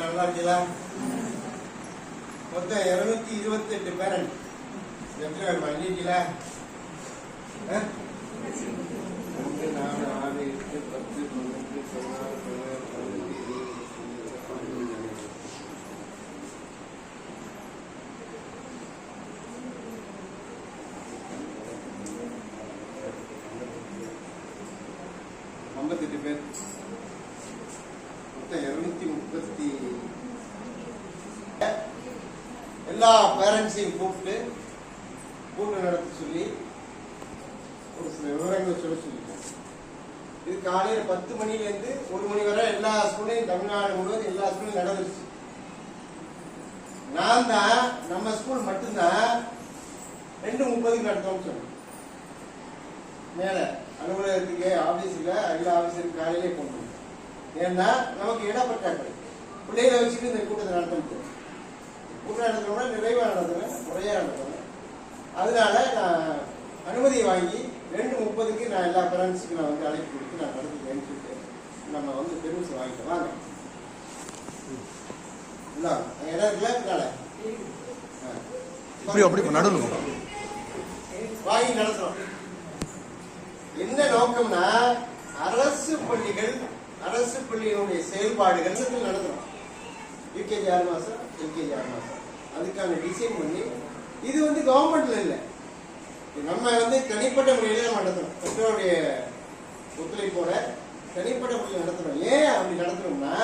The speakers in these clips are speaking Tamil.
நல்லா இருக்கீங்களா? மொத்தம் 228 பேரண்ட் எத்தனை வேணுமா இல்லீங்களா? 2, 4, 6, 8, 10, 11, 16, 17, 18, 20, 58 பேர் மொத்தம் 230. எல்லா பேரண்ட்ஸையும் கூப்பிட்டு நடத்த சொல்லி ஒரு சில விவரங்களை சொல்லிட்டேன். இது காலையில் 10 மணிலேருந்து 1 மணி வரை எல்லா ஸ்கூல்லையும் தமிழ்நாடு முழுவதும் எல்லா ஸ்கூலையும் நடந்துருச்சு. நான் தான் நம்ம ஸ்கூல் மட்டும்தான் 2:30 நடத்தோம்னு சொன்னேன். மேல அலுவலகத்துக்கு ஆபீஸுக்கு எல்லா ஆபீஸருக்கு காலையிலே கொண்டு வந்தோம். ஏன்னா நமக்கு இடப்பட்டாக்கள் பிள்ளைகளை வச்சுட்டு இந்த கூட்டத்தை நடத்த முடியும். கூட்டம் நடத்தணும்னா நிறைவாக நடத்துவேன், முறையாக நடத்துவேன். அதனால நான் அனுமதியை வாங்கி 2:30 நான் எல்லா பேரண்ட்ஸுக்கு நான் வந்து அழைப்பு கொடுத்து நான் நடத்துவேன்னு சொல்லிட்டு நம்ம வந்து பெருமிஷன் வாங்கிட்டு வாங்க. இடம் இருக்குல்ல வாங்கி நடத்துறோம். என்ன நோக்கம்னா அரசு பள்ளியினுடைய செயல்பாடுகள் நடத்துறோம். யூகேஜி 6 மாசம், எல்கேஜி 6 மாசம், அதுக்கான டிசைன் பண்ணி இது வந்து கவர்மெண்ட்ல இல்லை, நம்ம வந்து தனிப்பட்ட முறையில நடத்துறோம். பெற்றோருடைய ஒத்துழைப்போட தனிப்பட்ட முறையில் நடத்துறோம். ஏன் அப்படி நடத்துறோம்னா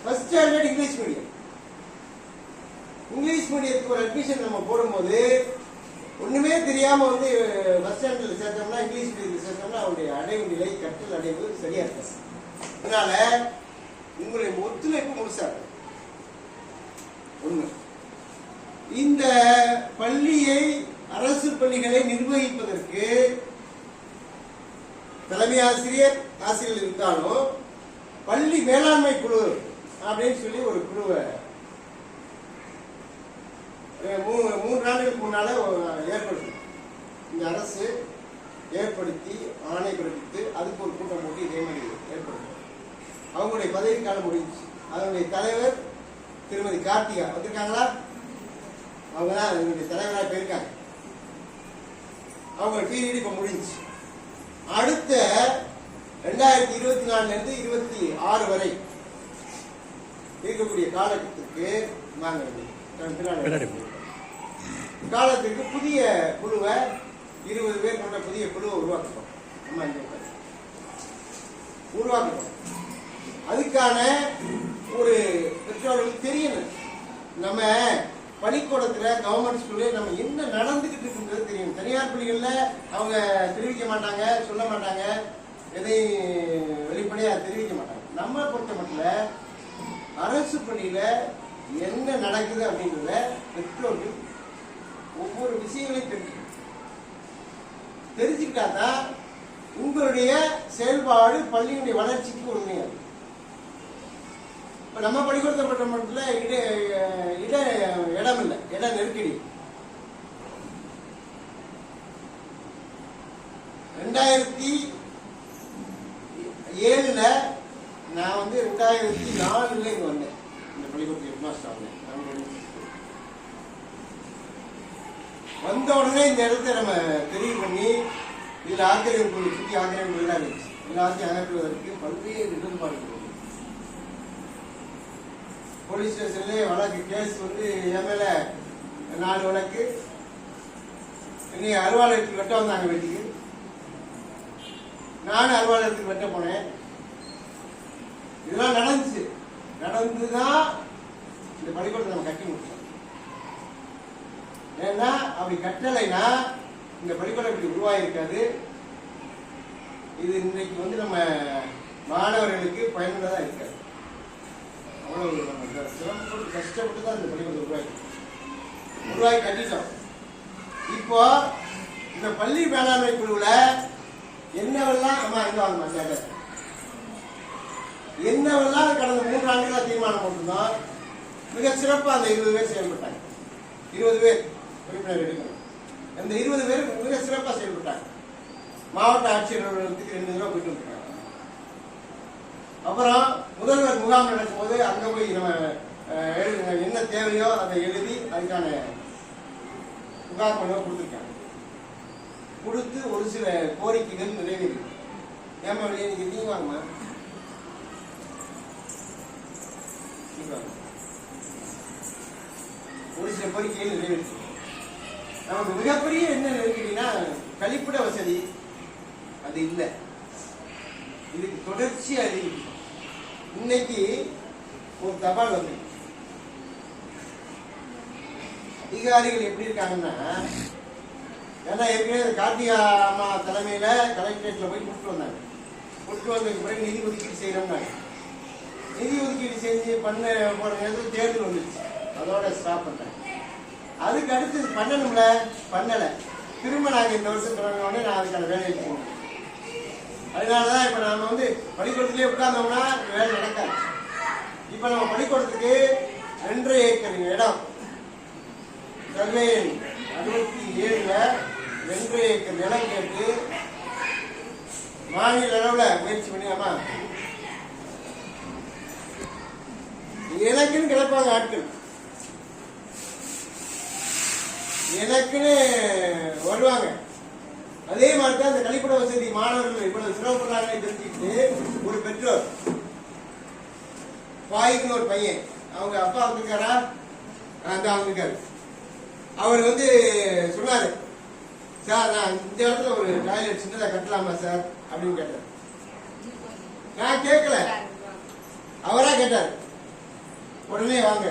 ஃபர்ஸ்ட் ஸ்டாண்டர்ட் இங்கிலீஷ் மீடியத்துக்கு ஒரு அட்மிஷன் நம்ம போடும்போது ஒண்ணுமே தெரியாம வந்து ஃபர்ஸ்ட் ஸ்டாண்டர்ட்ல சேர்த்தோம்னா இங்கிலீஷ் மீடியத்தில் சேர்த்தோம்னா அவருடைய அடைவு நிலை கற்றல் அடைவு சரியா இருக்காது. அதனால உங்களுடைய ஒத்துழைப்பு முழுசா இருக்கும். ஒண்ணு, இந்த பள்ளியை அரசு பள்ளிகளை நிர்வகிப்பதற்கு தலைமை ஆசிரியர் இருந்தாலும் பள்ளி மேலாண்மை குழு அப்படின்னு சொல்லி ஒரு குழுவை 3 ஆண்டுகளுக்கு முன்னால ஏற்படுத்தும். இந்த அரசு ஏற்படுத்தி ஆணை பிறப்பித்து அதுக்கு ஒரு கூட்டம் போட்டு இதே மாதிரி ஏற்படுத்தும். அவங்களுடைய பதவிக்காலம் முடிஞ்சு. அதனுடைய தலைவர் திருமதி கார்த்திகா வந்திருக்காங்களா? அவங்க தான் என்னுடைய தலைவராக போயிருக்காங்க. அவங்க பீரியட் இப்ப முடிஞ்சு. அடுத்த 2024 26 வரை இருக்கக்கூடிய காலத்திற்கு காலத்திற்கு புதிய குழுவை 20 பேர் கொண்ட புதிய குழுவை உருவாக்கணும். உருவாக்கணும். அதுக்கான ஒரு பெற்றோர்களுக்கு தெரியணும். நம்ம பள்ளிக்கூடத்துல கவர்மெண்ட் ஸ்கூல்ல நம்ம என்ன நடந்துகிட்டு இருக்குன்றது தெரியும். தனியார் பள்ளிகள்ல அவங்க தெரிவிக்க மாட்டாங்க, சொல்ல மாட்டாங்க, எதையும் வெளிப்படையா தெரிவிக்க மாட்டாங்க. நம்ம பொறுத்த மட்டும் அரசு பள்ளியில என்ன நடக்குது அப்படின்றத பெற்றோர்கள் ஒவ்வொரு விஷயங்களையும் தெரிஞ்சுக்கிட்டாதான் உங்களுடைய செயல்பாடு பள்ளியினுடைய வளர்ச்சிக்கு உண்மையாது. இப்ப நம்ம பள்ளிக்கூடத்தை மட்டும் இடம் இல்லை, இட நெருக்கடி. 2007 நான் வந்து 2004 இங்க வந்தேன். இந்த பள்ளிக்கூடத்துக்கு ஹெட்மாஸ்டர் ஆனேன். வந்த உடனே இந்த இடத்த நம்ம தெரிவு பண்ணி இதுல ஆக்கிரமிப்பு சுற்றி ஆக்கிரமிப்பு எல்லாம் இருந்துச்சு. எல்லாத்தையும் அகற்றுவதற்கு பல்வேறு இடர்பாடுகள். போலீஸ் ஸ்டேஷன்ல வழக்கு கேஸ் வந்து என் மேல 4 வழக்கு. இன்னைக்கு அலுவலகத்துக்கு வெட்ட வந்தாங்க. வீட்டுக்கு நானும் அலுவலகத்துக்கு வெட்ட போனேன். இதெல்லாம் நடந்துதான் இந்த பள்ளிக்கூடத்தை நம்ம கட்டி முடிச்சோம். ஏன்னா அப்படி கட்டலைன்னா இந்த பள்ளிக்கூடம் இப்படி உருவாயிருக்காது. இது இன்னைக்கு வந்து நம்ம மாணவர்களுக்கு பயனுள்ளதா இருக்காது. அவ்வளவு நம்ம சிரமப்பட்டு கஷ்டப்பட்டு தான் இந்த பள்ளிக்கூடத்தை உருவாக்கி கட்டிட்டோம். இப்போ இந்த பள்ளி மேலாண்மை குழுவுல என்னவெல்லாம் என்னவெல்லாம் கடந்த 3 ஆண்டுகளா தீர்மானம் போட்டிருந்தோம். மிக சிறப்பா அந்த 20 பேர் செயல்பட்டாங்க. 20 பேர் உறுப்பினர் எடுக்கணும். அந்த 20 பேர் மிக சிறப்பா செயல்பட்டாங்க. மாவட்ட ஆட்சியர் அலுவலகத்துக்கு 2 தடவை போயிட்டு வந்துருக்காங்க. அப்புறம் முதல்வர் முகாம் நடக்கும்போது அங்க போய் நம்ம என்ன தேவையோ அதை எழுதி அதுக்கான புகார் மனுவை கொடுத்துருக்காங்க. கொடுத்து ஒரு சில கோரிக்கைகள் நிறைவேறி ஏமா வெளியே நீங்க வாங்கம்மா ஒரு சில கோரிக்கைகள் நிறைவேற்றி. நமக்கு மிகப்பெரிய என்ன நெருக்கடினா கழிப்பிட வசதி அது இல்லை. இதுக்கு தொடர்ச்சியா இருக்கு. இன்னைக்கு ஒரு தபால் வந்து அதிகாரிகள் எப்படி இருக்காங்கன்னா, ஏன்னா ஏற்கனவே கார்த்திகா அம்மா தலைமையில கலெக்டரேட்ல போய் கூப்பிட்டு வந்தாங்க. கூப்பிட்டு வந்ததுக்கு பிறகு நிதி ஒதுக்கீடு செய்யறோம்னாங்க. நிதி ஒதுக்கீடு செஞ்சு பண்ண போற நேரத்தில் தேர்தல் வந்துருச்சு. அதோட ஸ்டாப் பண்ணேன். அதுக்கு அடுத்து பண்ணணும்ல, பண்ணல. திரும்ப நாங்கள் இந்த வருஷம் தொடங்கினோடனே நான் அதுக்கான வேலையை போகணும். அதனாலதான் இப்ப நாம வந்து பள்ளிக்கூடத்திலே உட்கார்ந்தோம்னா வேலை நடக்காது. இப்ப நம்ம பள்ளிக்கூடத்துக்கு 2.5 ஏக்கர் இடம் சர்வே 67ல 2.5 ஏக்கர் நிலம் கேட்டு மாநில அளவுல முயற்சி பண்ணியாமா எனக்குன்னு கிடப்பாங்க ஆட்கள், எனக்குன்னு வருவாங்க. அதே மாதிரி தான் இந்த கழிப்பிட வசதி மாணவர்கள் இவ்வளவு சிரமப்படுறாங்க தெரிஞ்சுக்கிட்டு ஒரு பெற்றோர் பாய்க்குன்னு ஒரு பையன், அவங்க அப்பா வந்திருக்காரா, அந்த வந்திருக்காரு. அவர் வந்து சொன்னாரு, சார் நான் இந்த இடத்துல ஒரு டாய்லெட் சின்னதா கட்டலாமா சார் அப்படின்னு கேட்டார். நான் கேட்கல, அவரா கேட்டார். உடனே வாங்க